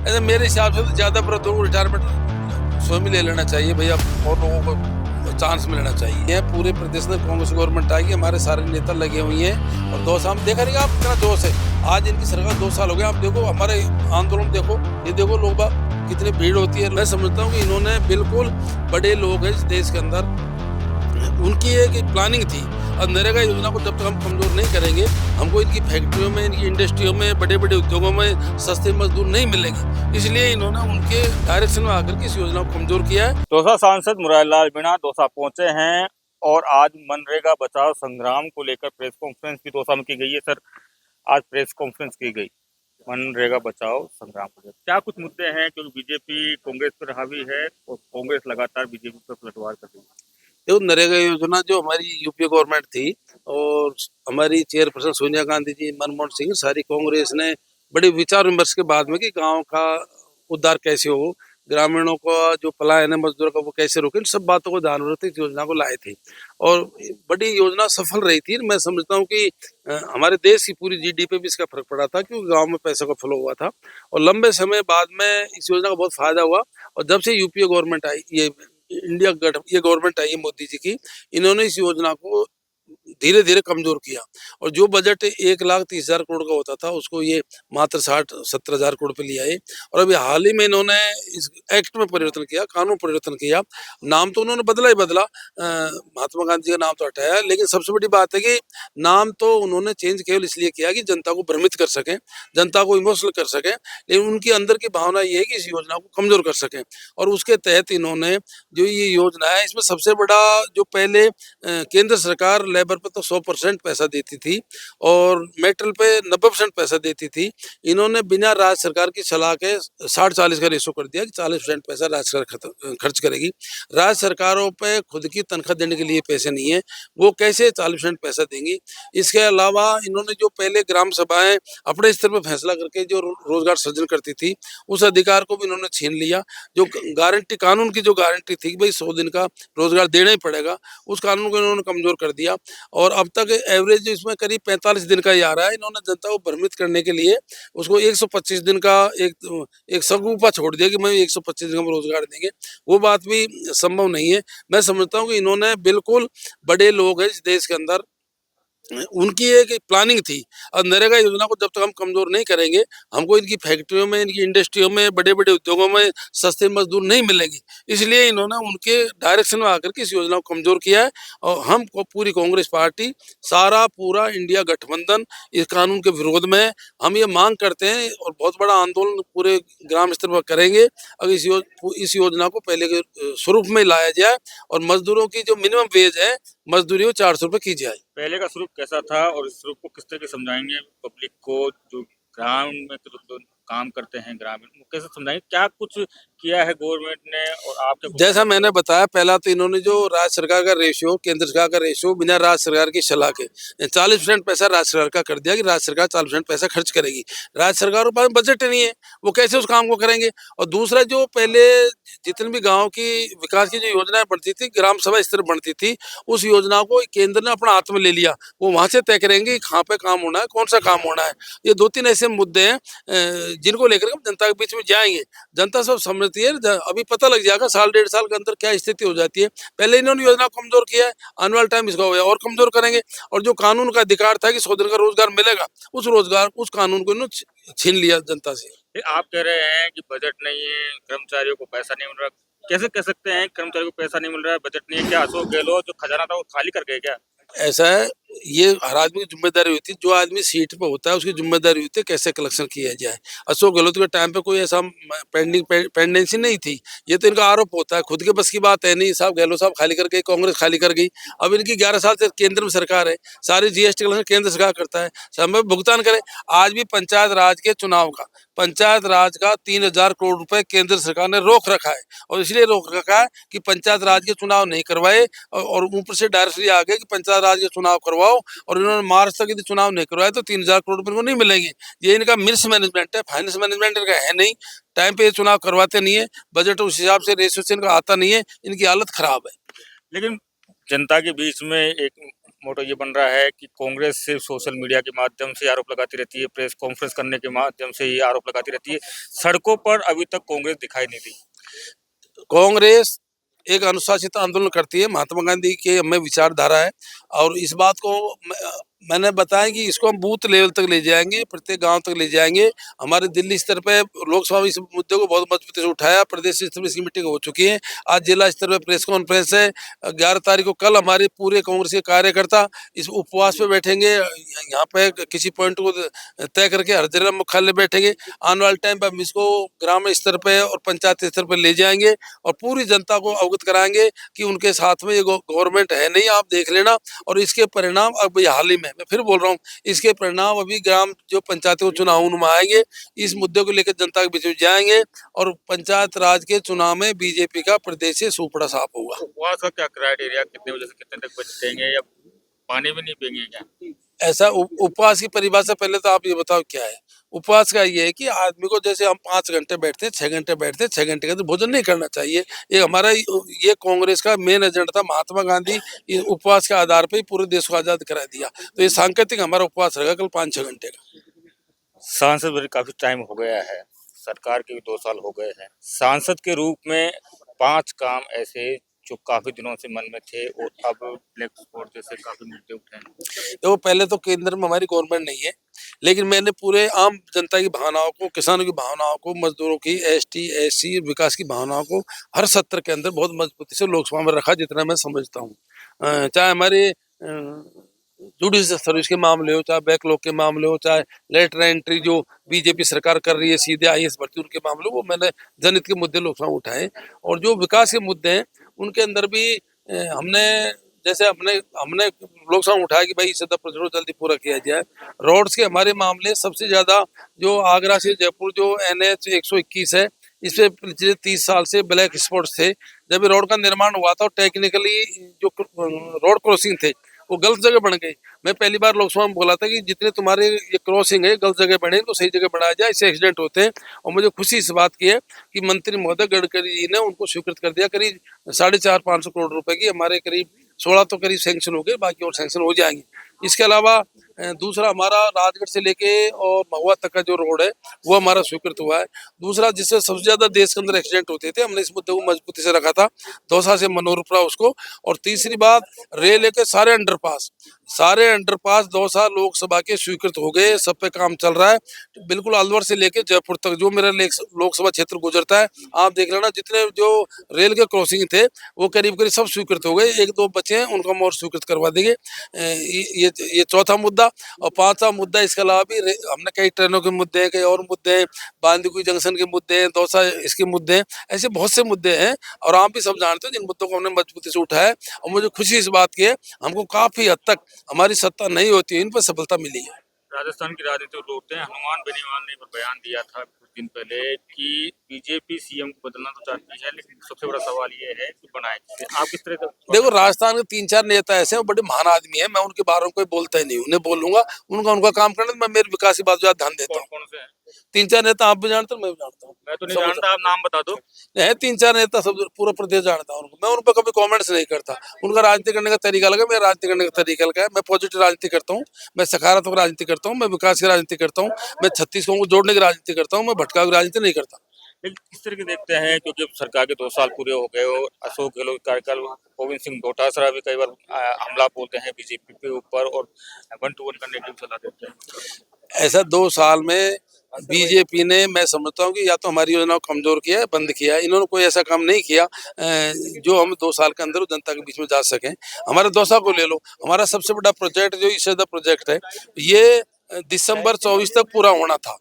ऐसे मेरे हिसाब से तो ज्यादा वृद्धों को रिटायरमेंट स्वयं ही ले लेना चाहिए भैया, और लोगों को चांस मिलना चाहिए। ये पूरे प्रदेश में कांग्रेस गवर्नमेंट आएगी, हमारे सारे नेता लगे हुए हैं और 2 साल देखा नहीं आप कितना जोश है। आज इनकी सरकार 2 साल हो गए, आप देखो हमारे आंदोलन देखो, ये देखो लोग बाग कितनी भीड़ होती है। मैं समझता हूँ कि इन्होंने बिल्कुल बड़े लोग हैं इस देश के अंदर, उनकी एक प्लानिंग थी। और नरेगा योजना को जब तक हम कमजोर नहीं करेंगे, हमको इनकी फैक्ट्रियों में, इनकी इंडस्ट्रियों में, बड़े बड़े उद्योगों में सस्ते मजदूर नहीं मिलेंगे। इसलिए इन्होंने उनके डायरेक्शन में आकर के इस योजना को कमजोर किया है। दौसा सांसद मुरारीलाल मीणा दौसा पहुंचे हैं और आज मनरेगा बचाओ संग्राम को लेकर प्रेस कॉन्फ्रेंस भी दौसा में की गई है। सर, आज प्रेस कॉन्फ्रेंस की गई मनरेगा बचाओ संग्राम को लेकर, क्या कुछ मुद्दे हैं? क्योंकि बीजेपी कांग्रेस पर हावी है और कांग्रेस लगातार बीजेपी पर पलटवार कर रही है। देखो, नरेगा योजना जो हमारी यूपीए गवर्नमेंट थी और हमारी चेयरपर्सन सोनिया गांधी जी, मनमोहन सिंह, सारी कांग्रेस ने बड़े विचार विमर्श के बाद में कि गांव का उद्धार कैसे हो, ग्रामीणों का जो पलायन है मजदूरों का वो कैसे रोके, इन सब बातों को ध्यान में रखते इस योजना को लाए थे और बड़ी योजना सफल रही थी। मैं समझता हूँ कि हमारे देश की पूरी जीडीपी पे भी इसका फर्क पड़ा था, क्योंकि गांव में पैसों का फ्लो हुआ था और लंबे समय बाद में इस योजना का बहुत फायदा हुआ। और जब से यूपीए गवर्नमेंट आई, ये गवर्नमेंट आई है मोदी जी की, इन्होंने इस योजना को धीरे धीरे कमजोर किया और जो बजट 1,30,000 करोड़ का होता था उसको ये मात्र 60-70 हजार करोड़ पे ले आए। और अभी हाल ही में इन्होंने इस एक्ट में परिवर्तन किया, कानून परिवर्तन किया। नाम तो उन्होंने बदला ही बदला, महात्मा गांधी जी का नाम तो हटाया, लेकिन सबसे बड़ी बात है कि नाम तो उन्होंने चेंज केवल इसलिए किया कि जनता को भ्रमित कर सकें, जनता को इमोशनल कर सकें, लेकिन उनकी अंदर की भावना ये है कि इस योजना को कमजोर कर सकें। और उसके तहत इन्होंने जो ये योजना है, इसमें सबसे बड़ा जो पहले केंद्र सरकार लेबर पे तो 100% पैसा देती थी और मेटल पे 90% पैसा देती थी। इन्होंने बिना राज्य सरकार की सलाह के 60-40 का रेशो कर दिया कि 40% पैसा राज्य सरकार खर्च करेगी। राज्य सरकारों पे खुद की तनख्वाह देने के लिए पैसे नहीं है, वो कैसे 40% पैसा देंगी। इसके अलावा इन्होंने जो पहले ग्राम सभाएं अपने स्तर पर फैसला करके जो रोजगार सृजन करती थी, उस अधिकार को भी इन्होंने छीन लिया। जो गारंटी, कानून की जो गारंटी थी कि भाई 100 दिन का रोजगार देना ही पड़ेगा, उस कानून को इन्होंने कमजोर कर दिया और अब तक एवरेज इसमें करीब 45 दिन का ही आ रहा है। इन्होंने जनता को भ्रमित करने के लिए उसको 125 दिन का एक सगुफा छोड़ दिया कि मैं 125 दिन का रोजगार देंगे। वो बात भी संभव नहीं है। मैं समझता हूँ कि इन्होंने बिल्कुल बड़े लोग हैं इस देश के अंदर, उनकी एक प्लानिंग थी। और नरेगा योजना को जब तक हम कमजोर नहीं करेंगे, हमको इनकी फैक्ट्रियों में, इनकी इंडस्ट्रियों में, बड़े बड़े उद्योगों में सस्ते मजदूर नहीं मिलेंगे। इसलिए इन्होंने उनके डायरेक्शन में आकर के इस योजना को कमजोर किया है। और हम पूरी कांग्रेस पार्टी, सारा पूरा इंडिया गठबंधन इस कानून के विरोध में है। हम ये मांग करते हैं और बहुत बड़ा आंदोलन पूरे ग्राम स्तर पर करेंगे अगर इस योजना को पहले के स्वरूप में लाया जाए और मजदूरों की जो मिनिमम वेज है मजदूरी वो 400 रुपये की जाए। पहले का स्वरूप कैसा था और इस स्वरूप को किस तरह के समझाएंगे पब्लिक को, जो ग्रामीण में जो काम करते हैं, ग्रामीण वो कैसे समझाएंगे? क्या कुछ किया है गवर्नमेंट ने और आपके? जैसा मैंने बताया, पहला तो इन्होंने जो राज्य सरकार का रेशियो, केंद्र सरकार का रेशियो बिना राज्य सरकार की सलाह के 40% पैसा राज्य सरकार का कर दिया कि राज्य सरकार 40% पैसा खर्च करेगी। राज्य सरकार के पास बजट नहीं है, वो कैसे उस काम को करेंगे। और दूसरा, जो पहले जितने भी गाँव की विकास की जो योजनाएं बनती थी, ग्राम सभा स्तर बनती थी, उस योजना को केंद्र ने अपना हाथ में ले लिया। वो वहां से तय करेंगे कि कहाँ पे काम होना है, कौन सा काम होना है। ये 2-3 ऐसे मुद्दे हैं जिनको लेकर हम जनता के बीच में जाएंगे। जनता सब समझती है, अभी पता लग जाएगा 1-1.5 साल के अंदर क्या स्थिति हो जाती है। पहले इन्होंने योजना कमजोर किया है, आने वाले टाइम इसको और कमजोर करेंगे। और जो कानून का अधिकार था कि 100 दिन का रोजगार मिलेगा, उस कानून को इन्होंने छीन लिया जनता से। आप कह रहे हैं कि बजट नहीं है, कर्मचारियों को पैसा नहीं मिल रहा। कैसे कह सकते हैं कर्मचारियों को पैसा नहीं मिल रहा है, बजट नहीं है? क्या अशोक गहलोत जो खजाना था वो खाली कर गए क्या? ऐसा है, ये हर आदमी की जिम्मेदारी होती है। जो आदमी सीट पे होता है उसकी जिम्मेदारी होती है कैसे कलेक्शन किया जाए। अशोक गहलोत के टाइम पे कोई ऐसा पेंडेंसी नहीं थी। ये तो इनका आरोप होता है, खुद के बस की बात है नहीं। साहब गहलोत साहब खाली कर गई, कांग्रेस खाली कर गई। अब इनकी 11 साल से केंद्र में सरकार है, सारी जीएसटी कलेक्शन केंद्र सरकार करता है, समय भुगतान करे। आज भी पंचायत राज के चुनाव का, पंचायत राज का 3,000 करोड़ रुपए केंद्र सरकार ने रोक रखा है और इसलिए रोक रखा है कि पंचायत राज के चुनाव नहीं करवाए। और ऊपर से डायरेक्टली आ गए कि पंचायत राज के चुनाव करवाओ, और इन्होंने मार्च तक यदि चुनाव नहीं करवाए तो 3,000 करोड़ रुपए को नहीं मिलेंगे। ये इनका मिस मैनेजमेंट है, फाइनेंस मैनेजमेंट इनका है नहीं। टाइम पे ये चुनाव करवाते नहीं है, बजट उस हिसाब से रेशो से इनका आता नहीं है, इनकी हालत खराब है। लेकिन जनता के बीच में एक मोटो ये बन रहा है कि कांग्रेस सिर्फ सोशल मीडिया के माध्यम से आरोप लगाती रहती है, प्रेस कॉन्फ्रेंस करने के माध्यम से ये आरोप लगाती रहती है। सड़कों पर अभी तक कांग्रेस दिखाई नहीं दी। कांग्रेस एक अनुशासित आंदोलन करती है, महात्मा गांधी के में विचारधारा है और इस बात को मैंने बताया कि इसको हम बूथ लेवल तक ले जाएंगे, प्रत्येक गांव तक ले जाएंगे। हमारे दिल्ली स्तर पे लोकसभा में इस मुद्दे को बहुत मजबूती से उठाया, प्रदेश स्तर पर इसकी मीटिंग हो चुकी है, आज जिला स्तर पर प्रेस कॉन्फ्रेंस है। 11 तारीख को कल हमारे पूरे कांग्रेस के कार्यकर्ता इस उपवास पे बैठेंगे, यहाँ पे किसी पॉइंट को तय करके हर जिला मुख्यालय बैठेंगे। आने वाले टाइम पर हम इसको ग्राम स्तर पे और पंचायत स्तर पर ले जाएंगे और पूरी जनता को अवगत कराएंगे कि उनके साथ में ये गवर्नमेंट है नहीं, आप देख लेना। और इसके परिणाम अब हाल ही में मैं फिर बोल रहा हूँ, इसके परिणाम अभी ग्राम जो पंचायतों के चुनाव उनमें आएंगे। इस मुद्दे को लेकर जनता के बीच में जाएंगे और पंचायत राज के चुनाव में बीजेपी का प्रदेश से सुपड़ा साफ होगा। उपवास का क्या क्राइटेरिया, कितने बजे से कितने तक बचेंगे या पानी भी नहीं पिएंगे क्या? ऐसा उपवास की परिभाषा पहले तो आप ये बताओ क्या है। उपवास का ये है कि आदमी को जैसे हम 5 घंटे बैठते हैं, 6 घंटे बैठते हैं, 6 घंटे के अंदर भोजन नहीं करना चाहिए। ये हमारा ये कांग्रेस का मेन एजेंडा था। महात्मा गांधी इस उपवास के आधार पर ही पूरे देश को आजाद करा दिया। तो ये सांकेतिक हमारा उपवास रहेगा कल 5-6 घंटे का। सांसद बने काफी टाइम हो गया है, सरकार के भी 2 साल हो गए हैं। सांसद के रूप में 5 काम ऐसे जो काफी दिनों से मन में थे और अब ब्लैक स्पॉट जैसे काफी मुद्दे उठे हैं। तो पहले तो केंद्र में हमारी गवर्नमेंट नहीं है, लेकिन मैंने पूरे आम जनता की भावनाओं को, किसानों की भावनाओं को, मजदूरों की, एसटी एससी विकास की भावनाओं को हर सत्र के अंदर बहुत मजबूती से लोकसभा में रखा, जितना मैं समझता हूँ। चाहे हमारे जुडिशल सर्विस के मामले हो, चाहे बैकलॉग के मामले हो, चाहे लेटर एंट्री जो बीजेपी सरकार कर रही है, सीधे आईएएस भर्ती, उनके मामले, वो मैंने जनहित के मुद्दे लोकसभा में उठाए। और जो विकास के मुद्दे हैं उनके अंदर भी हमने जैसे हमने हमने लोकसभा में उठाया कि भाई 10% जल्दी पूरा किया जाए। रोड्स के हमारे मामले सबसे ज्यादा जो आगरा से जयपुर जो NH 121 है, इस पे पिछले 30 साल से ब्लैक स्पॉट्स थे। जब रोड का निर्माण हुआ था, टेक्निकली जो रोड क्रॉसिंग थे वो गलत जगह बन गई। मैं पहली बार लोकसभा में बोला था कि जितने तुम्हारे ये क्रॉसिंग है गलत जगह बने, तो सही जगह बनाया जाए, इससे एक्सीडेंट होते हैं। और मुझे खुशी इस बात की है कि मंत्री महोदय गडकरी जी ने उनको स्वीकृत कर दिया। करीब 450-500 करोड़ रुपए की हमारे करीब 16 तो करीब सैंक्शन हो गए, बाकी और सैंक्शन हो जाएंगे। इसके अलावा दूसरा हमारा राजगढ़ से लेके और महुआ तक का जो रोड है वो हमारा स्वीकृत हुआ है। दूसरा जिससे सबसे ज्यादा देश के अंदर एक्सीडेंट होते थे, हमने इस मुद्दे को मजबूती से रखा था, दौसा से मनोरपुरा उसको। और तीसरी बात, रेल के सारे अंडरपास दौसा लोकसभा के स्वीकृत हो गए, सब पे काम चल रहा है। बिल्कुल अलवर से लेके जयपुर तक जो मेरा लोकसभा क्षेत्र गुजरता है, आप देख लेना, जितने जो रेल के क्रॉसिंग थे वो करीब करीब सब स्वीकृत हो गए। 1-2 बचे हैं, उनको हम और स्वीकृत करवा देंगे। ये चौथा मुद्दा। और पांचवा मुद्दा, इसके अलावा भी हमने कई ट्रेनों के मुद्दे हैं, कई और मुद्दे हैं, बांदीकुई जंक्शन के मुद्दे हैं, दौसा इसके मुद्दे हैं, ऐसे बहुत से मुद्दे हैं। और आप भी सब जानते हो जिन मुद्दों को हमने मजबूती से उठाया है। और मुझे खुशी इस बात की है, हमको काफी हद तक हमारी सत्ता नहीं होती है, इन पर सफलता मिली है। राजस्थान की राजनीति लौटते हैं, हनुमान बेनीवाल ने बयान दिया था कुछ दिन पहले कि बीजेपी सीएम को बदलना तो चाहती है, लेकिन सबसे बड़ा सवाल ये है कि बनाए किसे। आप किस तरह का? देखो, राजस्थान के 3-4 नेता ऐसे हैं, बड़े महान आदमी हैं, मैं उनके बारे में कोई बोलता ही नहीं, उन्हें बोलूंगा, उनका काम करना, मैं मेरे विकास की बात ध्यान देता हूँ। कौन से हैं? 3-4 नेता आप भी जानते हो, मैं भी जानता हूँ। मैं तो नहीं जानता, आप नाम बता दो। है 3-4 नेता, सब पूरा प्रदेश जानता हूँ उनको। मैं उन पर कभी कमेंट्स नहीं करता। उनका राजनीति करने का तरीका अलग है, मेरा राजनीति करने का तरीका अलग है। मैं पॉजिटिव राजनीति करता हूँ, मैं सकारात्मक राजनीति करता हूँ, मैं विकास की राजनीति करता हूँ, मैं छत्तीसगढ़ को जोड़ने की राजनीति करता हूँ, मैं भटकाव की राजनीति नहीं करता। लेकिन किस तरह के देखते हैं, क्योंकि सरकार के 2 साल पूरे हो गए और अशोक गहलोत कार्यकाल, गोविंद सिंह डोटासरा भी कई बार हमला बोलते हैं बीजेपी के ऊपर और 1-to-1 करने की सलाह देते हैं। ऐसा 2 साल में बीजेपी ने, मैं समझता हूँ कि या तो हमारी योजनाओं को कमजोर किया है, बंद किया है। इन्होंने कोई ऐसा काम नहीं किया जो हम 2 साल के अंदर जनता के बीच में जा सकें। हमारे दौसा को ले लो, हमारा सबसे बड़ा प्रोजेक्ट जो ईश्वरदा प्रोजेक्ट है, ये दिसंबर 24 तक पूरा होना था।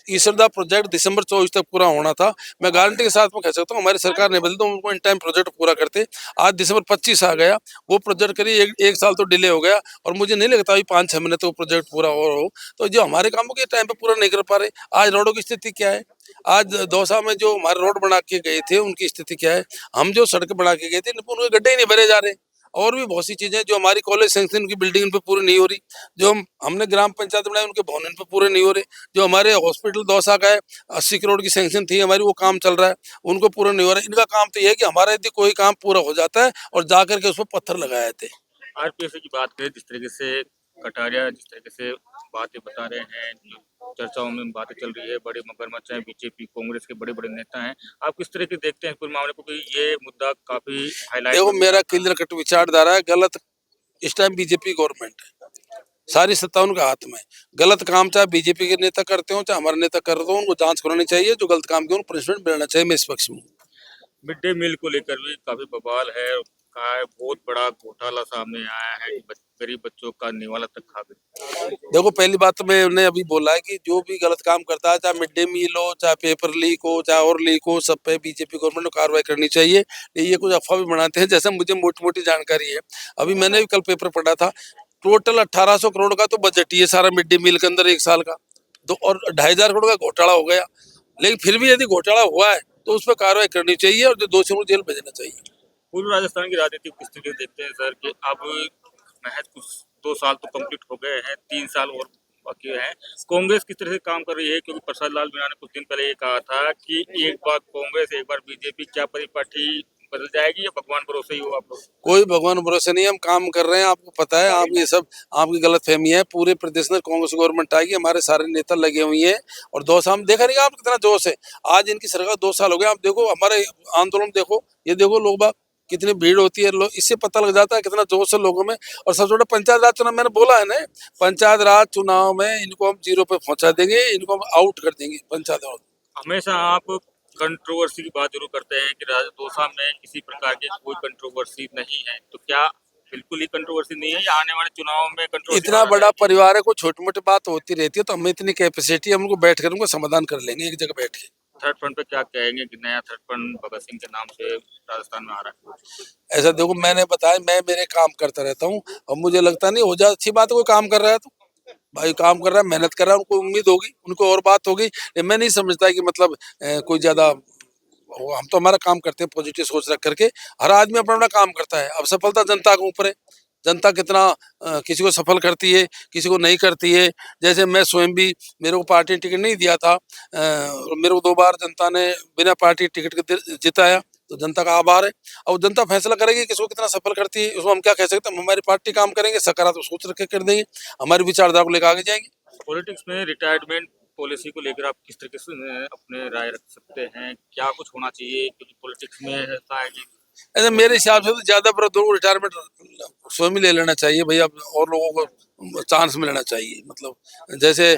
ईश्वरदा प्रोजेक्ट दिसंबर 24 तक पूरा होना था। मैं गारंटी के साथ में कह सकता हूँ, हमारी सरकार ने बदली तो उनको इन टाइम प्रोजेक्ट पूरा करते। आज दिसंबर 25 आ गया, वो प्रोजेक्ट करीब एक साल तो डिले हो गया, और मुझे नहीं लगता अभी 5-6 महीने तो प्रोजेक्ट पूरा हो। तो जो हमारे कामों के टाइम पे पूरा नहीं कर पा रहे। आज रोडों की स्थिति क्या है? आज दौसा में जो हमारे रोड बना के गए थे उनकी स्थिति क्या है? हम जो सड़क बना के गए थे उनके गड्ढे ही नहीं भरे जा रहे। और भी बहुत सी चीजें, जो हमारी कॉलेज सैंक्शन की बिल्डिंग इन पे पूरी नहीं हो रही, जो हमने ग्राम पंचायत बनाए उनके भवन इन पे पूरे नहीं हो रहे, जो हमारे हॉस्पिटल दौसा का है 80 करोड़ की सैंक्शन थी हमारी, वो काम चल रहा है, उनको पूरा नहीं हो रहा है। इनका काम तो ये है कि हमारा यदि कोई काम पूरा हो जाता है और जाकर के उस पर पत्थर लगाए थे। आरपीएससी की बात करें, जिस तरीके से कटारिया जिस तरीके से बातें बता रहे हैं, जो चर्चाओं में बातें चल रही है, बड़े मगरमच्छ हैं, बीजेपी कांग्रेस के बड़े बड़े नेता हैं, आप किस तरह के देखते हैं पूरे मामले को कि ये मुद्दा काफी हाईलाइट देखो हो मेरा गया था? क्लियर कट विचारधारा है, गलत इस टाइम बीजेपी गवर्नमेंट है, सारी सत्ता उनके हाथ में। गलत काम चाहे बीजेपी के नेता करते हो चाहे हमारे नेता कर रहे हो, उनको जांच करानी चाहिए, जो गलत काम किया उनको पनिशमेंट मिलना चाहिए। मैं इस पक्ष में हूँ। मिड डे मील को लेकर भी काफी बवाल है, कहा है बहुत बड़ा घोटाला सामने आया है कि गरीब बच्चों का निवाला तक खा गए। देखो पहली बात तो मैंने अभी बोला है कि जो भी गलत काम करता है, चाहे मिड डे मील हो चाहे पेपर लीक हो चाहे और लीक हो, सब पे बीजेपी गवर्नमेंट को कार्रवाई करनी चाहिए। ये कुछ अफवाह भी बनाते हैं, जैसे मुझे मोटी मोटी जानकारी है। अभी मैंने भी कल पेपर पढ़ा था, टोटल 1800 करोड़ का तो बजट ही है सारा मिड डे मील के अंदर एक साल का, तो और 2500 करोड़ का घोटाला हो गया। लेकिन फिर भी यदि घोटाला हुआ है तो उस पर कार्रवाई करनी चाहिए और जो दोषियों को जेल भेजना चाहिए। पूर्व राजस्थान की राजनीति को किस तरीके से देखते हैं सर कि अब महज कुछ 2 साल तो कंप्लीट हो गए हैं, 3 साल और बाकी हैं, कांग्रेस किस तरह से काम कर रही है? क्योंकि प्रसाद लाल मीणा ने कुछ दिन पहले ये कहा था कि एक बार कांग्रेस एक बार बीजेपी, क्या परिपाटी बदल जाएगी या भगवान भरोसे ही हो आप लोग? कोई भगवान भरोसे नहीं, हम काम कर रहे हैं। आपको पता है, आप ये सब आपकी गलत फहमी है। पूरे प्रदेश में कांग्रेस गवर्नमेंट आएगी, हमारे सारे नेता लगे हुए हैं और 2 साल देखा नहीं आप कितना जोश है। आज इनकी सरकार 2 साल हो गए, आप देखो हमारे आंदोलन देखो, ये देखो लोग बाग कितनी भीड़ होती है, लोग इससे पता लग जाता है कितना जोश है लोगों में। और सबसे बड़ा पंचायत राज चुनाव मैंने बोला है ना, पंचायत राज चुनाव में इनको हम 0 पे पहुंचा देंगे, इनको हम आउट कर देंगे पंचायत राज। हमेशा आप कंट्रोवर्सी की बात जरूर करते हैं कि राजदोसा में किसी प्रकार की कोई कंट्रोवर्सी नहीं है, तो क्या बिल्कुल ही कंट्रोवर्सी नहीं है या आने वाले चुनाव में कंट्रोवर्सी इतना बड़ा परिवार है, कोई छोटी मोटी बात होती रहती है, तो हमें इतनी कैपेसिटी, हम उनको बैठ कर उनको समाधान कर लेंगे एक जगह बैठ के। थर्ड फ्रंट पे क्या कहेंगे कि नया थर्ड फ्रंट भगत सिंह के नाम से राजस्थान में आ रहा है? ऐसा देखो, मैंने बताया मैं मेरे काम करता रहता हूँ और मुझे लगता नहीं हो जाए अच्छी बात है, कोई काम कर रहा है तो भाई काम कर रहा है, मेहनत कर रहा है, उनको उम्मीद होगी, उनको और बात होगी। मैं नहीं समझता कि मतलब कोई ज्यादा हम तो हमारा काम करते हैं पॉजिटिव सोच रख करके। हर आदमी अपना अपना काम करता है। अब सफलता जनता के ऊपर है, जनता कितना किसी को सफल करती है किसी को नहीं करती है। जैसे मैं स्वयं भी, मेरे को पार्टी टिकट नहीं दिया था, मेरे को 2 बार जनता ने बिना पार्टी टिकट के जिताया, तो जनता का आभार है। अब जनता फैसला करेगी किसको कितना सफल करती है, उसको हम क्या कह सकते हैं। हम हमारी पार्टी काम करेंगे, सकारात्मक सोच रख के कर देंगे, हमारी विचारधारा को लेकर आगे जाएंगे। पॉलिटिक्स में रिटायरमेंट पॉलिसी को लेकर आप किस तरीके से अपने राय रख सकते हैं? क्या कुछ होना चाहिए? क्योंकि पॉलिटिक्स में ऐसा है कि ऐसे मेरे हिसाब से तो ज्यादा पर दोनों रिटायरमेंट स्वयं ही ले लेना चाहिए भैया, और लोगों को चांस मिलना चाहिए। मतलब जैसे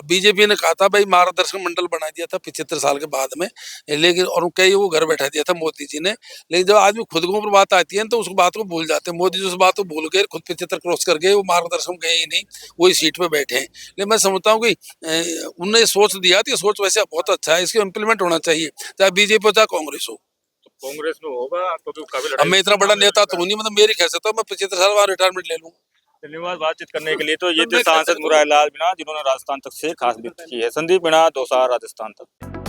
बीजेपी ने कहा था भाई मार्गदर्शक मंडल बना दिया था 75 साल के बाद में, लेकिन और कई वो घर बैठा दिया था मोदी जी ने। लेकिन जब आदमी खुद के ऊपर बात आती है तो उस बात को भूल जाते हैं। मोदी जी उस बात को भूल गए, खुद 75 क्रॉस कर गए, वो मार्गदर्शक गए ही नहीं, वही सीट पे बैठे हैं। लेकिन मैं समझता हूँ कि उनने सोच दिया तो ये सोच वैसे बहुत अच्छा है, इसको इम्प्लीमेंट होना चाहिए, चाहे बीजेपी हो चाहे कांग्रेस हो। कांग्रेस में होगा क्योंकि काफी अब लड़ाई मैं इतना बड़ा नेता तो हूँ नहीं, मतलब मेरी हैसियत है, मैं 75 साल बाद रिटायरमेंट ले लूंगा। धन्यवाद बातचीत करने के लिए। तो ये थे सांसद मुरारी लाल मीणा, जिन्होंने राजस्थान तक से खास बात की है। संदीप मीणा, दौसा, राजस्थान तक।